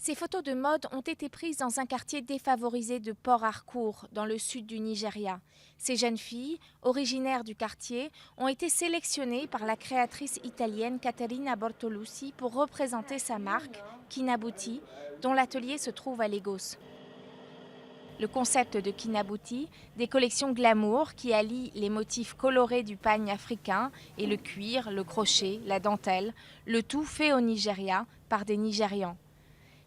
Ces photos de mode ont été prises dans un quartier défavorisé de Port Harcourt, dans le sud du Nigeria. Ces jeunes filles, originaires du quartier, ont été sélectionnées par la créatrice italienne Caterina Bortolucci pour représenter sa marque, Kinabuti, dont l'atelier se trouve à Lagos. Le concept de Kinabuti, des collections glamour qui allient les motifs colorés du pagne africain et le cuir, le crochet, la dentelle, le tout fait au Nigeria par des Nigérians.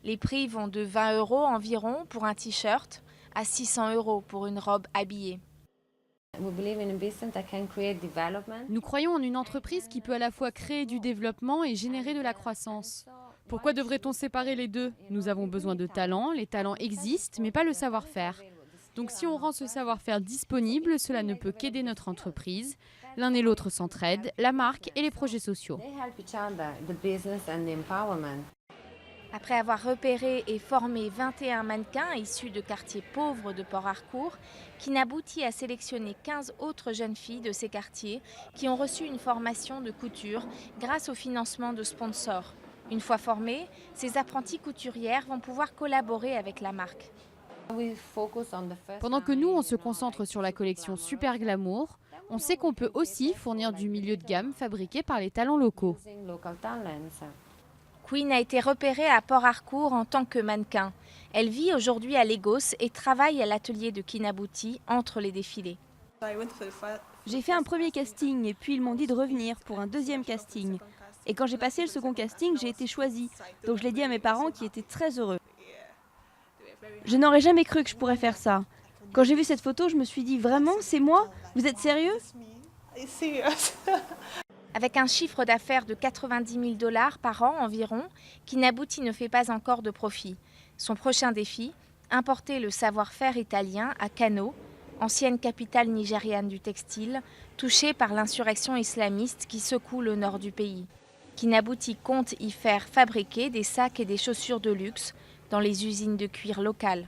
Les prix vont de 20 € environ pour un t-shirt à 600 € pour une robe habillée. Nous croyons en une entreprise qui peut à la fois créer du développement et générer de la croissance. Pourquoi devrait-on séparer les deux? Nous avons besoin de talents, les talents existent, mais pas le savoir-faire. Donc si on rend ce savoir-faire disponible, cela ne peut qu'aider notre entreprise. L'un et l'autre s'entraident, la marque et les projets sociaux. Après avoir repéré et formé 21 mannequins issus de quartiers pauvres de Port Harcourt, Kinabuti a sélectionné 15 autres jeunes filles de ces quartiers qui ont reçu une formation de couture grâce au financement de sponsors. Une fois formées, ces apprenties couturières vont pouvoir collaborer avec la marque. Pendant que nous, on se concentre sur la collection Super Glamour, on sait qu'on peut aussi fournir du milieu de gamme fabriqué par les talents locaux. Queen a été repérée à Port Harcourt en tant que mannequin. Elle vit aujourd'hui à Lagos et travaille à l'atelier de Kinabuti entre les défilés. J'ai fait un premier casting et puis ils m'ont dit de revenir pour un deuxième casting. Et quand j'ai passé le second casting, j'ai été choisie. Donc je l'ai dit à mes parents qui étaient très heureux. Je n'aurais jamais cru que je pourrais faire ça. Quand j'ai vu cette photo, je me suis dit vraiment, c'est moi? Vous êtes sérieux? Avec un chiffre d'affaires de 90 000 $ par an environ, Kinabuti ne fait pas encore de profit. Son prochain défi, importer le savoir-faire italien à Kano, ancienne capitale nigériane du textile, touchée par l'insurrection islamiste qui secoue le nord du pays. Kinabuti compte y faire fabriquer des sacs et des chaussures de luxe dans les usines de cuir locales.